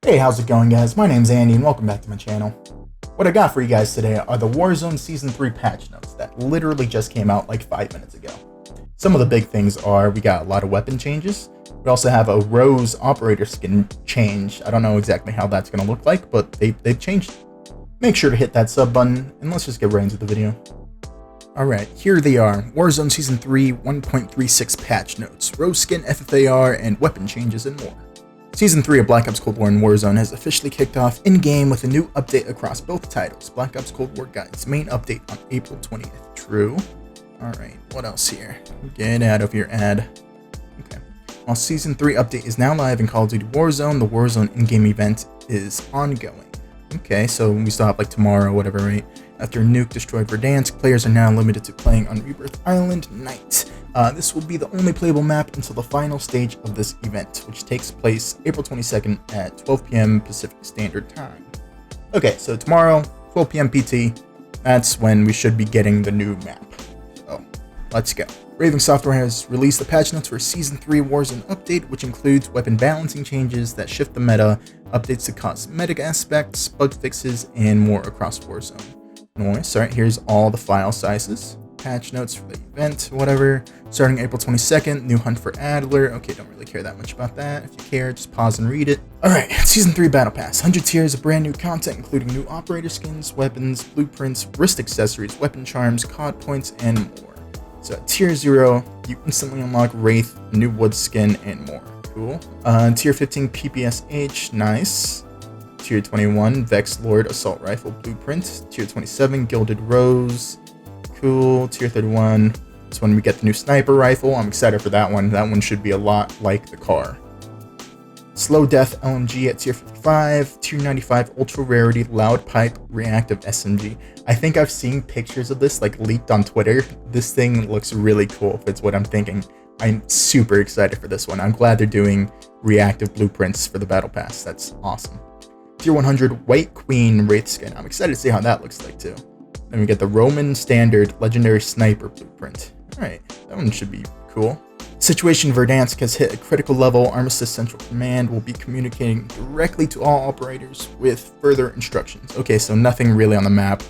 Hey, how's it going, guys? My name's Andy and welcome back to my channel. What I got for you guys today are the Warzone Season 3 patch notes that literally just came out like 5 minutes ago. Some of the big things are we got a lot of weapon changes. We also have a Roze operator skin change. I don't know exactly how that's going to look like, but they've changed it. Make sure to hit that sub button and let's just get right into the video. Alright, here they are. Warzone Season 3 1.36 patch notes, Roze skin, FFAR, and weapon changes and more. Season 3 of Black Ops Cold War and Warzone has officially kicked off in-game with a new update across both titles. Black Ops Cold War got its main update on April 20th. True. Alright, what else here? Get out of your ad. Okay. While Season 3 update is now live in Call of Duty Warzone, the Warzone in-game event is ongoing. Okay, so we still have like tomorrow, whatever, right? After Nuke destroyed Verdansk, players are now limited to playing on Rebirth Island Night. This will be the only playable map until the final stage of this event, which takes place April 22nd at 12 p.m. Pacific Standard Time. Okay, so tomorrow, 12 p.m. PT, that's when we should be getting the new map. So, let's go. Raven Software has released the patch notes for Season 3 Warzone update, which includes weapon balancing changes that shift the meta, updates to cosmetic aspects, bug fixes, and more across Warzone. Nice. Alright, here's all the file sizes. Patch notes for the event, whatever. Starting April 22nd, new hunt for Adler. Okay, don't really care that much about that. If you care, just pause and read it. Alright, Season 3 Battle Pass. 100 tiers of brand new content, including new operator skins, weapons, blueprints, wrist accessories, weapon charms, COD points, and more. So at Tier 0, you instantly unlock Wraith, new wood skin, and more. Cool. Tier 15 PPSH, nice. Tier 21 Vex Lord Assault Rifle Blueprint. Tier 27 Gilded Rose. Cool. Tier 31. This one we get the new sniper rifle. I'm excited for that one. That one should be a lot like the car. Slow Death LMG at Tier 55. Tier 95 Ultra Rarity Loud Pipe Reactive SMG. I think I've seen pictures of this like leaked on Twitter. This thing looks really cool if it's what I'm thinking. I'm super excited for this one. I'm glad they're doing reactive blueprints for the Battle Pass. That's awesome. Tier 100 White Queen Wraith skin. I'm excited to see how that looks like too. Then we get the Roman Standard Legendary Sniper Blueprint. Alright, that one should be cool. Situation Verdansk has hit a critical level. Armistice Central Command will be communicating directly to all operators with further instructions. Okay, so nothing really on the map.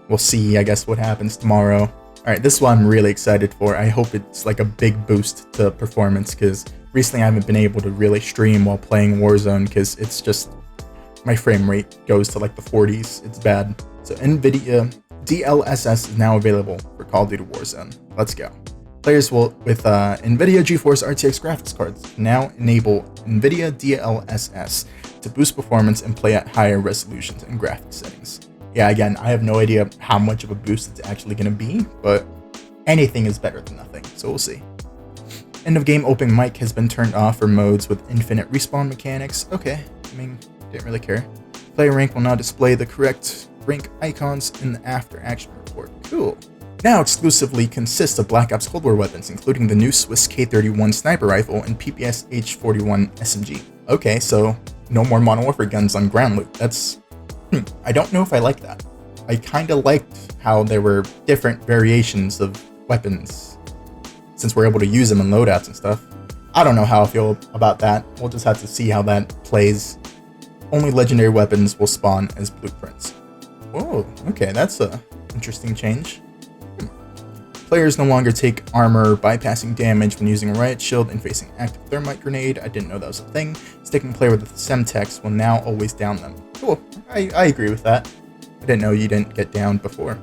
We'll see, I guess, what happens tomorrow. Alright, this one I'm really excited for. I hope it's like a big boost to performance because recently I haven't been able to really stream while playing Warzone because it's just my frame rate goes to like the 40s. It's bad. So NVIDIA DLSS is now available for Call of Duty Warzone. Let's go. Players will with NVIDIA GeForce RTX graphics cards now enable NVIDIA DLSS to boost performance and play at higher resolutions and graphics settings. Yeah, again, I have no idea how much of a boost it's actually going to be, but anything is better than nothing, so we'll see. End of game open mic has been turned off for modes with infinite respawn mechanics. Okay, I mean, didn't really care. Player rank will now display the correct rank icons in the after action report. Cool. Now exclusively consists of Black Ops Cold War weapons, including the new Swiss K31 sniper rifle and PPS H41 SMG. Okay, so no more Modern Warfare guns on ground loot. That's... I don't know if I like that. I kinda liked how there were different variations of weapons, since we're able to use them in loadouts and stuff. I don't know how I feel about that. We'll just have to see how that plays. Only legendary weapons will spawn as blueprints. Whoa, okay, that's a interesting change. Players no longer take armor bypassing damage when using a riot shield and facing active thermite grenade. I didn't know that was a thing. Sticking player with the Semtex will now always down them. Cool, I agree with that. I didn't know you didn't get downed before.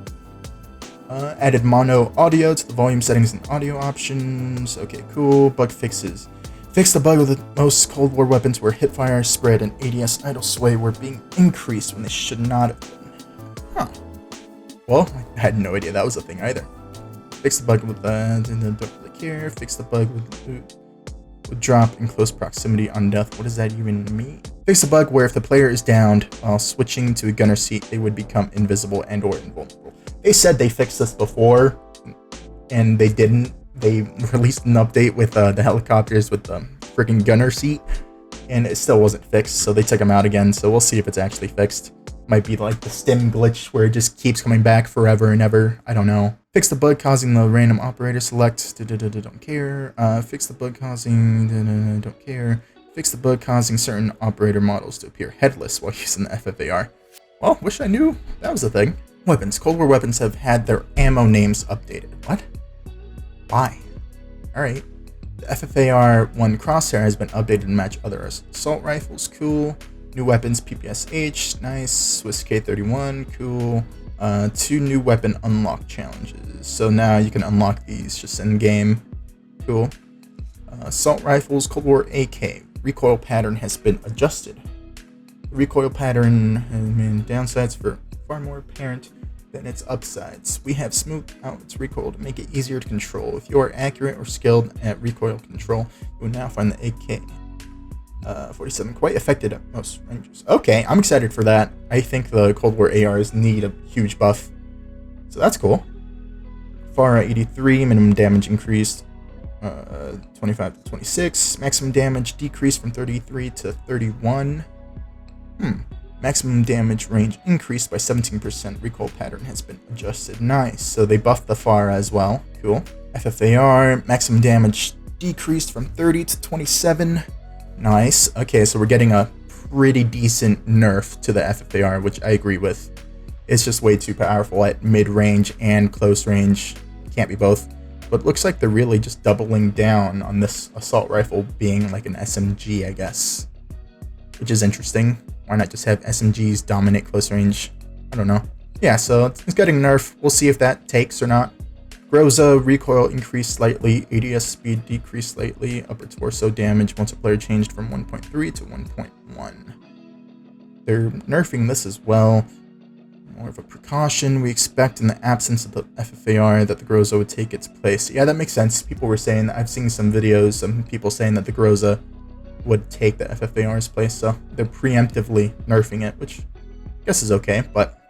Added mono audio to the volume settings and audio options. Okay, cool. Bug fixes. Fixed the bug of the most Cold War weapons where hipfire, spread, and ADS idle sway were being increased when they should not have been. Huh. Well, I had no idea that was a thing either. Fix the bug with don't really care. Fix the bug with loot would drop in close proximity on death. What does that even mean? Fix the bug where if the player is downed while switching to a gunner seat, they would become invisible and or invulnerable. They said they fixed this before, and they didn't. They released an update with the helicopters with the freaking gunner seat, and it still wasn't fixed, so they took them out again. So we'll see if it's actually fixed. Might be like the stim glitch where it just keeps coming back forever and ever. I don't know. Fix the bug causing the random operator select. Don't care. Fix the bug causing. Don't care. Fix the bug causing certain operator models to appear headless while using the FFAR. Well, wish I knew that was a thing. Weapons. Cold War weapons have had their ammo names updated. What? Why? Alright. The FFAR 1 crosshair has been updated to match other assault rifles. Cool. New weapons, PPSH. Nice. Swiss K31. Cool. 2 new weapon unlock challenges. So now you can unlock these just in game. Cool. Assault rifles, Cold War AK. Recoil pattern has been adjusted. The recoil pattern has been downsides for far more apparent than its upsides. We have smoothed out its recoil to make it easier to control. If you are accurate or skilled at recoil control, you will now find the AK-47 quite effective at most ranges. Okay, I'm excited for that. I think the Cold War ARs need a huge buff, so that's cool. FFAR 83, minimum damage increased 25 to 26. Maximum damage decreased from 33 to 31. Maximum damage range increased by 17%. Recoil pattern has been adjusted. Nice. So they buffed the FFAR as well. Cool. FFAR, maximum damage decreased from 30 to 27. Nice. Okay, so we're getting a pretty decent nerf to the FFAR, which I agree with. It's just way too powerful at mid-range and close range. Can't be both. But it looks like they're really just doubling down on this assault rifle being like an SMG, I guess. Which is interesting. Why not just have SMGs dominate close range? I don't know. Yeah, so it's getting nerfed. We'll see if that takes or not. Roze, recoil increased slightly. ADS speed decreased slightly. Upper torso damage multiplier changed from 1.3 to 1.1. They're nerfing this as well. More of a precaution. We expect in the absence of the FFAR that the Roze would take its place. Yeah, that makes sense. People were saying that. I've seen some videos, some people saying that the Roze would take the FFAR's place, so they're preemptively nerfing it, which I guess is okay. But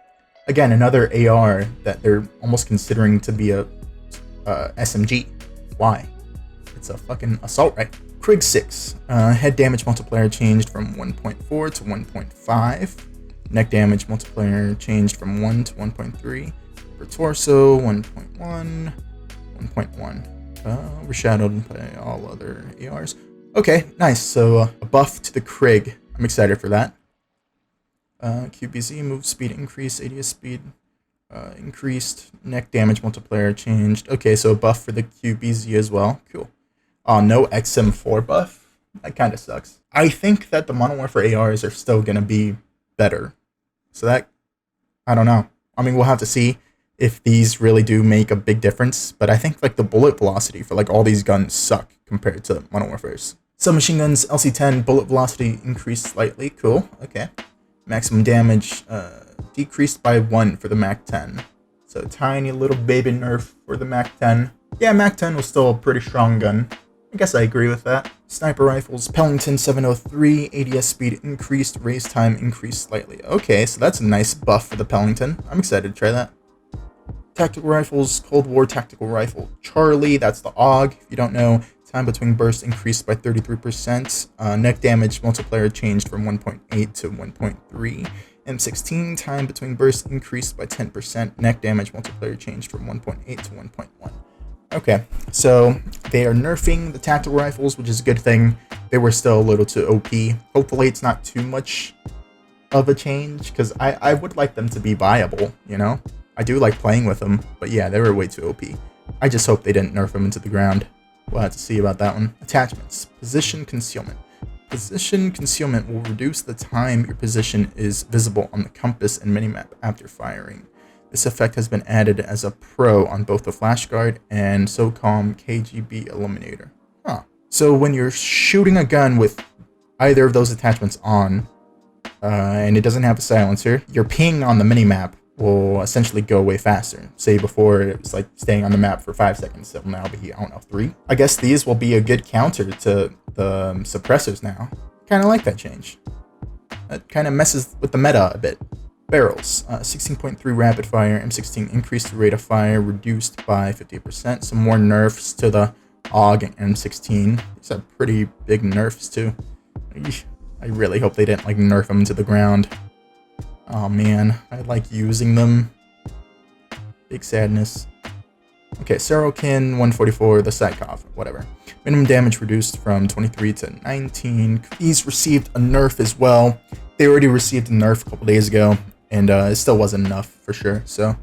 again, another AR that they're almost considering to be a SMG. Why? It's a fucking assault rifle. Krig 6. Head damage multiplier changed from 1.4 to 1.5. Neck damage multiplier changed from 1 to 1.3. For torso, 1.1. 1.1. Overshadowed by all other ARs. Okay, nice. So a buff to the Krig. I'm excited for that. QBZ, move speed increased, ADS speed increased, neck damage multiplier changed. Okay, so a buff for the QBZ as well. Cool. No XM4 buff. That kind of sucks. I think that the Modern Warfare ARs are still going to be better. So that, I don't know. I mean, we'll have to see if these really do make a big difference. But I think like the bullet velocity for like all these guns suck compared to Modern Warfare's. Submachine guns, LC-10, bullet velocity increased slightly. Cool. Okay. Maximum damage decreased by 1 for the MAC-10. So tiny little baby nerf for the MAC-10. Yeah, MAC-10 was still a pretty strong gun. I guess I agree with that. Sniper rifles, Pellington 703, ADS speed increased, raise time increased slightly. Okay, so that's a nice buff for the Pellington. I'm excited to try that. Tactical rifles, Cold War tactical rifle Charlie, that's the AUG. If you don't know, time between bursts increased by 33%. Neck damage multiplier changed from 1.8 to 1.3. M16, time between bursts increased by 10%. Neck damage multiplier changed from 1.8 to 1.1. Okay, so they are nerfing the tactical rifles, which is a good thing. They were still a little too OP. Hopefully it's not too much of a change, because I would like them to be viable, you know? I do like playing with them, but yeah, they were way too OP. I just hope they didn't nerf them into the ground. We'll have to see about that one. Attachments. Position concealment. Position concealment will reduce the time your position is visible on the compass and minimap after firing. This effect has been added as a pro on both the flashguard and SOCOM KGB Eliminator. Huh. So when you're shooting a gun with either of those attachments on, and it doesn't have a silencer, your ping on the minimap will essentially go way faster. Say before it was like staying on the map for 5 seconds, it'll now be, I don't know, 3. I guess these will be a good counter to the suppressors now. Kind of like that change. That kind of messes with the meta a bit. Barrels, 16.3 rapid fire, M16 increased the rate of fire, reduced by 50%. Some more nerfs to the AUG and M16. These are pretty big nerfs too. I really hope they didn't like nerf them to the ground. Oh man, I like using them. Big sadness. Okay, Sorokin 144, the Psychov, whatever. Minimum damage reduced from 23 to 19. These received a nerf as well. They already received a nerf a couple days ago, and it still wasn't enough for sure. So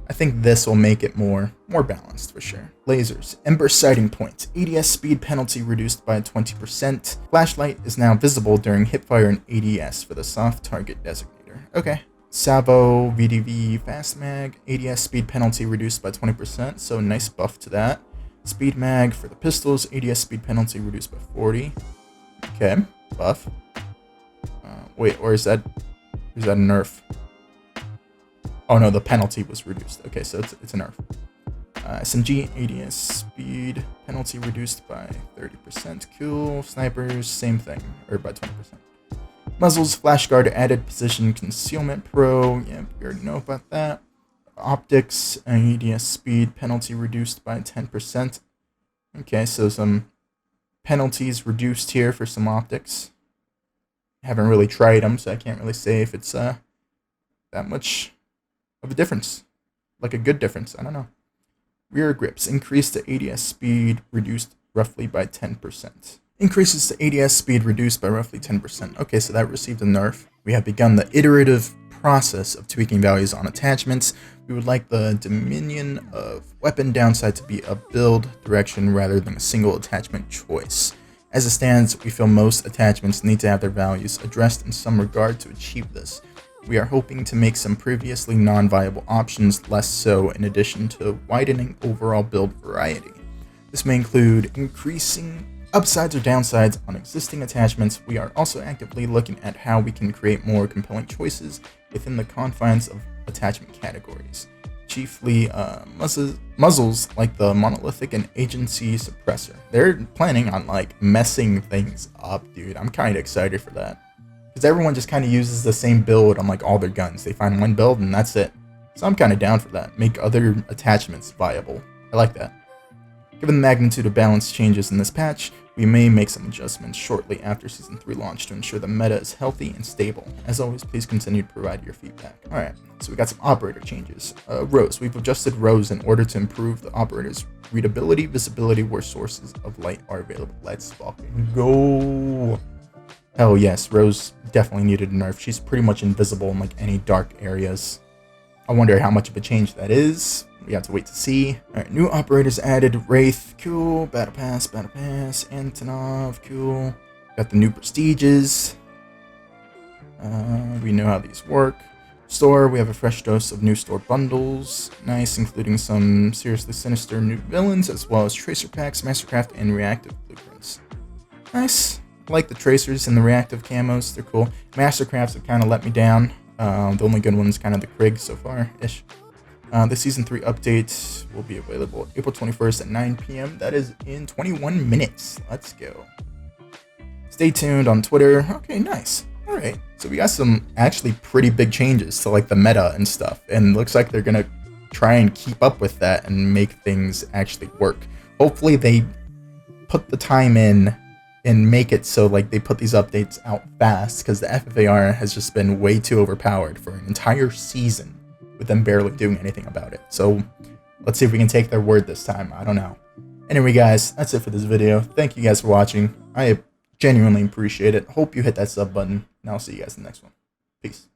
I think this will make it more balanced for sure. Lasers. Ember sighting point. ADS speed penalty reduced by 20%. Flashlight is now visible during hipfire and ADS for the soft target designator. Okay. Salvo VDV fast mag. ADS speed penalty reduced by 20%, so nice buff to that. Speed mag for the pistols. ADS speed penalty reduced by 40. Okay, buff. Wait, or is that a nerf? Oh no, the penalty was reduced. Okay, so it's a nerf. SMG ADS speed penalty reduced by 30%. Cool. Snipers, same thing, or by 20%. Muzzles, flash guard, added position concealment pro. Yeah, we already know about that. Optics, ADS speed penalty reduced by 10%. Okay, so some penalties reduced here for some optics. Haven't really tried them, so I can't really say if it's that much of a difference. Like a good difference, I don't know. Rear grips, increased to ADS speed, reduced roughly by 10%. Increases to ADS speed reduced by roughly 10%. Okay, so that received a nerf. We have begun the iterative process of tweaking values on attachments. We would like the dominion of weapon downside to be a build direction rather than a single attachment choice. As it stands, we feel most attachments need to have their values addressed in some regard to achieve this. We are hoping to make some previously non-viable options less so, in addition to widening overall build variety. This may include increasing upsides or downsides on existing attachments. We are also actively looking at how we can create more compelling choices within the confines of attachment categories. Chiefly muzzles like the monolithic and agency suppressor. They're planning on like messing things up, dude. I'm kind of excited for that. Because everyone just kind of uses the same build on like all their guns. They find one build and that's it. So I'm kind of down for that. Make other attachments viable. I like that. Given the magnitude of balance changes in this patch, we may make some adjustments shortly after Season 3 launch to ensure the meta is healthy and stable. As always, please continue to provide your feedback. Alright, so we got some operator changes. Roze. We've adjusted Roze in order to improve the operator's readability, visibility where sources of light are available. Let's fucking go! Hell yes, Roze definitely needed a nerf. She's pretty much invisible in like any dark areas. I wonder how much of a change that is. We have to wait to see. Alright, new operators added. Wraith, cool. Battle Pass, Antonov, cool. Got the new prestiges. We know how these work. Store, we have a fresh dose of new store bundles. Nice, including some seriously sinister new villains, as well as tracer packs, mastercraft, and reactive blueprints. Nice. I like the tracers and the reactive camos. They're cool. Mastercrafts have kind of let me down. The only good one's kind of the Krig so far-ish. The Season 3 update will be available April 21st at 9 p.m. That is in 21 minutes. Let's go. Stay tuned on Twitter. Okay, nice. Alright, so we got some actually pretty big changes to like the meta and stuff. And looks like they're going to try and keep up with that and make things actually work. Hopefully they put the time in and make it so like they put these updates out fast, because the FFAR has just been way too overpowered for an entire season with them barely doing anything about it. So let's see if we can take their word this time. I don't know. Anyway guys, that's it for this video. Thank you guys for watching. I genuinely appreciate it. Hope you hit that sub button, and I'll see you guys in the next one. Peace.